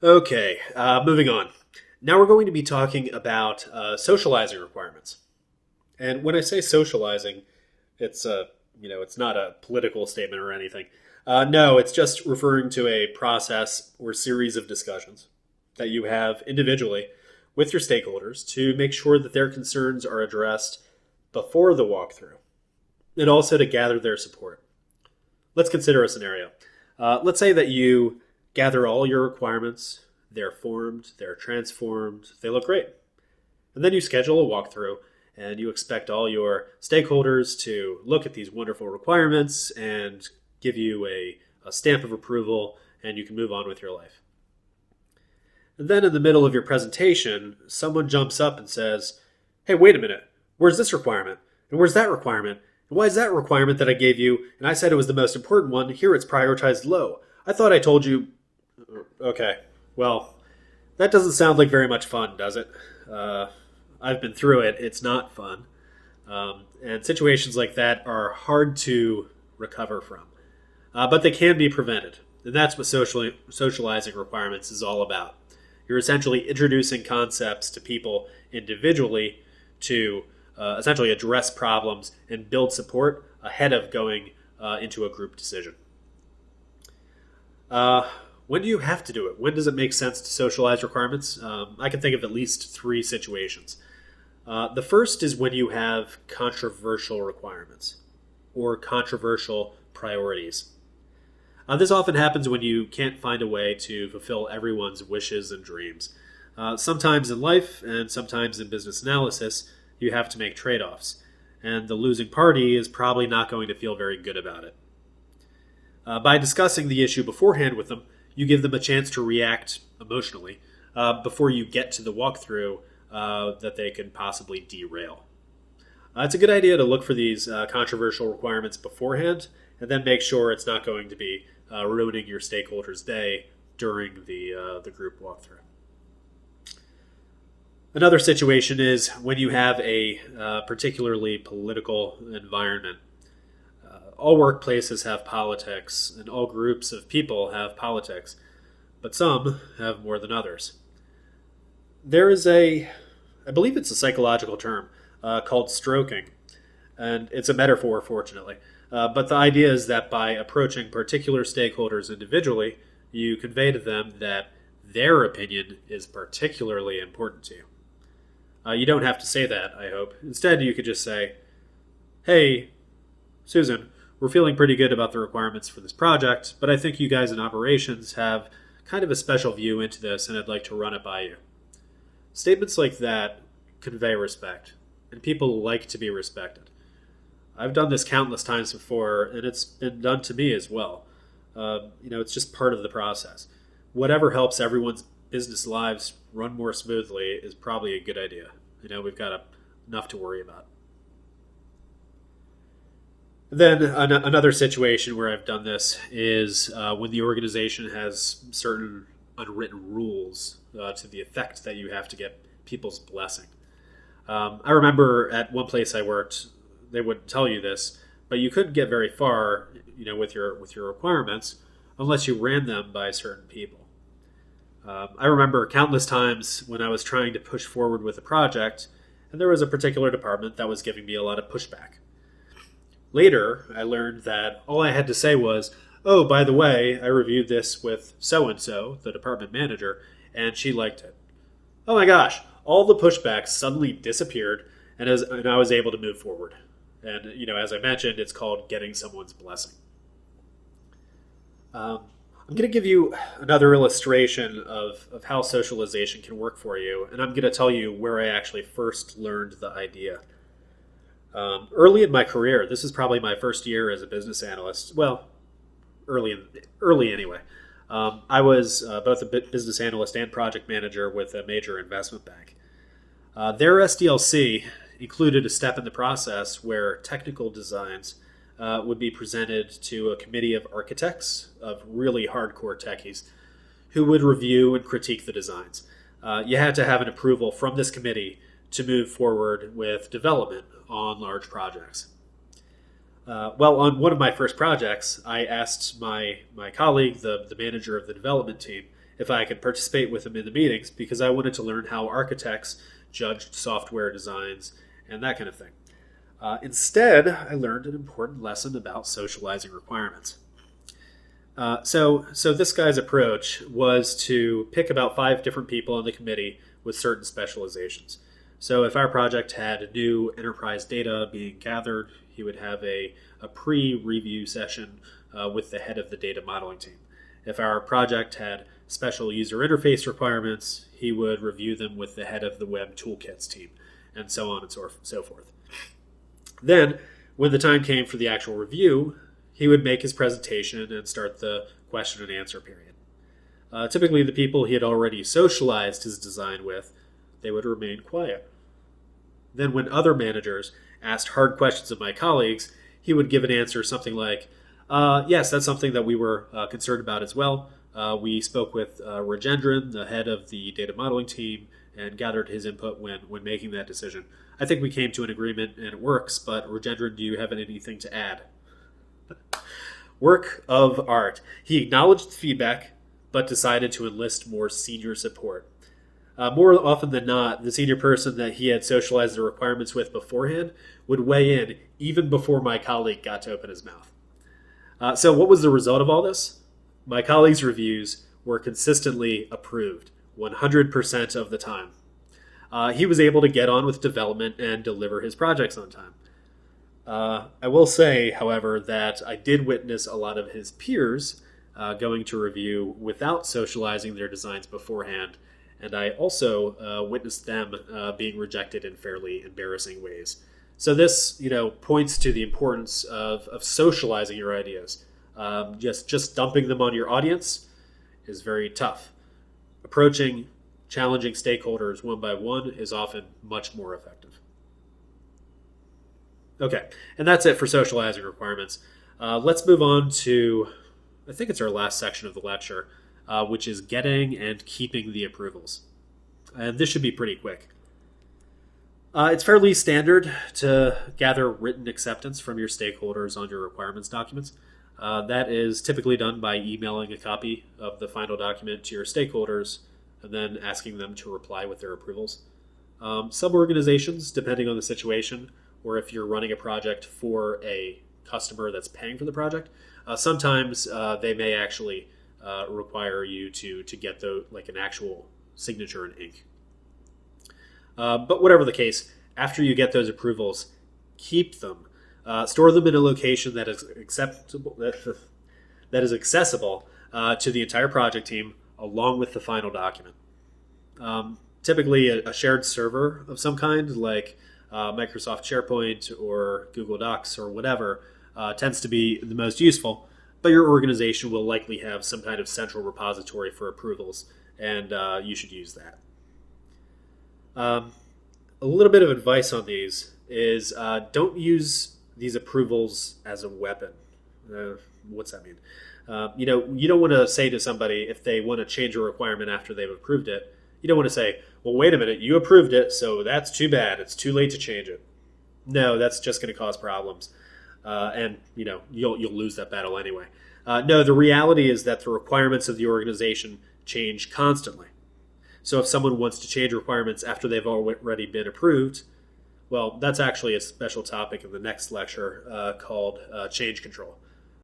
Okay, moving on. Now we're going to be talking about socializing requirements. And when I say socializing, it's it's not a political statement or anything. No, it's just referring to a process or series of discussions that you have individually with your stakeholders to make sure that their concerns are addressed before the walkthrough, and also to gather their support. Let's consider a scenario. Let's say that you gather all your requirements, they're formed, they're transformed, they look great. And then you schedule a walkthrough and you expect all your stakeholders to look at these wonderful requirements and give you a stamp of approval, and you can move on with your life. And then in the middle of your presentation, someone jumps up and says, "Hey, wait a minute, where's this requirement? And where's that requirement? And why is that requirement that I gave you, and I said it was the most important one, here it's prioritized low? I thought I told you..." Okay, well, that doesn't sound like very much fun, does it? I've been through it. It's not fun. And situations like that are hard to recover from. But they can be prevented. And that's what socializing requirements is all about. You're essentially introducing concepts to people individually to essentially address problems and build support ahead of going into a group decision. When do you have to do it? When does it make sense to socialize requirements? I can think of at least three situations. The first is when you have controversial requirements or controversial priorities. This often happens when you can't find a way to fulfill everyone's wishes and dreams. Sometimes in life and sometimes in business analysis, you have to make trade-offs, and the losing party is probably not going to feel very good about it. By discussing the issue beforehand with them, you give them a chance to react emotionally before you get to the walkthrough that they can possibly derail. It's a good idea to look for these controversial requirements beforehand and then make sure it's not going to be ruining your stakeholders' day during the group walkthrough. Another situation is when you have a particularly political environment. All workplaces have politics, and all groups of people have politics, but some have more than others. There is I believe it's a psychological term called stroking, and it's a metaphor, fortunately. But the idea is that by approaching particular stakeholders individually, you convey to them that their opinion is particularly important to you. You don't have to say that, I hope. Instead, you could just say, "Hey, Susan, we're feeling pretty good about the requirements for this project, but I think you guys in operations have kind of a special view into this, and I'd like to run it by you." Statements like that convey respect, and people like to be respected. I've done this countless times before, and it's been done to me as well. It's just part of the process. Whatever helps everyone's business lives run more smoothly is probably a good idea. We've got enough to worry about. Then another situation where I've done this is when the organization has certain unwritten rules to the effect that you have to get people's blessing. I remember at one place I worked, they wouldn't tell you this, but you couldn't get very far, with your requirements unless you ran them by certain people. I remember countless times when I was trying to push forward with a project, and there was a particular department that was giving me a lot of pushback. Later, I learned that all I had to say was, "Oh, by the way, I reviewed this with so-and-so, the department manager, and she liked it." Oh my gosh, all the pushbacks suddenly disappeared, and I was able to move forward. And, as I mentioned, it's called getting someone's blessing. I'm going to give you another illustration of how socialization can work for you, and I'm going to tell you where I actually first learned the idea. Early in my career, this is probably my first year as a business analyst. Well, early anyway. I was both a business analyst and project manager with a major investment bank. Their SDLC included a step in the process where technical designs would be presented to a committee of architects, of really hardcore techies, who would review and critique the designs. You had to have an approval from this committee to move forward with development on large projects. On one of my first projects, I asked my colleague, the manager of the development team, if I could participate with him in the meetings because I wanted to learn how architects judged software designs and that kind of thing. Instead, I learned an important lesson about socializing requirements. So this guy's approach was to pick about 5 different people on the committee with certain specializations. So if our project had new enterprise data being gathered, he would have a pre-review session with the head of the data modeling team. If our project had special user interface requirements, he would review them with the head of the web toolkits team, and so on and so forth. Then, when the time came for the actual review, he would make his presentation and start the question and answer period. Typically, the people he had already socialized his design with, they would remain quiet. Then when other managers asked hard questions of my colleagues, he would give an answer something like, yes, that's something that we were concerned about as well. We spoke with Rajendran, the head of the data modeling team, and gathered his input when making that decision. I think we came to an agreement and it works, but Rajendran, do you have anything to add? Work of art. He acknowledged the feedback, but decided to enlist more senior support. More often than not, the senior person that he had socialized the requirements with beforehand would weigh in even before my colleague got to open his mouth. So what was the result of all this? My colleague's reviews were consistently approved, 100% of the time. He was able to get on with development and deliver his projects on time. I will say, however, that I did witness a lot of his peers going to review without socializing their designs beforehand, and I also witnessed them being rejected in fairly embarrassing ways. So this, points to the importance of socializing your ideas. Just dumping them on your audience is very tough. Approaching challenging stakeholders one by one is often much more effective. Okay, and that's it for socializing requirements. Let's move on to, I think it's our last section of the lecture, which is getting and keeping the approvals. And this should be pretty quick. It's fairly standard to gather written acceptance from your stakeholders on your requirements documents. That is typically done by emailing a copy of the final document to your stakeholders and then asking them to reply with their approvals. Some organizations, depending on the situation, or if you're running a project for a customer that's paying for the project, sometimes they may actually require you to get an actual signature in ink. But whatever the case, after you get those approvals, keep them. Store them in a location that is acceptable, that is accessible to the entire project team, along with the final document. Typically, a shared server of some kind, like Microsoft SharePoint or Google Docs or whatever, tends to be the most useful. But your organization will likely have some kind of central repository for approvals, and you should use that. A little bit of advice on these is don't use these approvals as a weapon. What's that mean? You don't want to say to somebody, if they want to change a requirement after they've approved it, you don't want to say, well, wait a minute, you approved it, so that's too bad. It's too late to change it. No, that's just going to cause problems. And you'll lose that battle anyway. No, the reality is that the requirements of the organization change constantly. So if someone wants to change requirements after they've already been approved, well, that's actually a special topic in the next lecture called change control.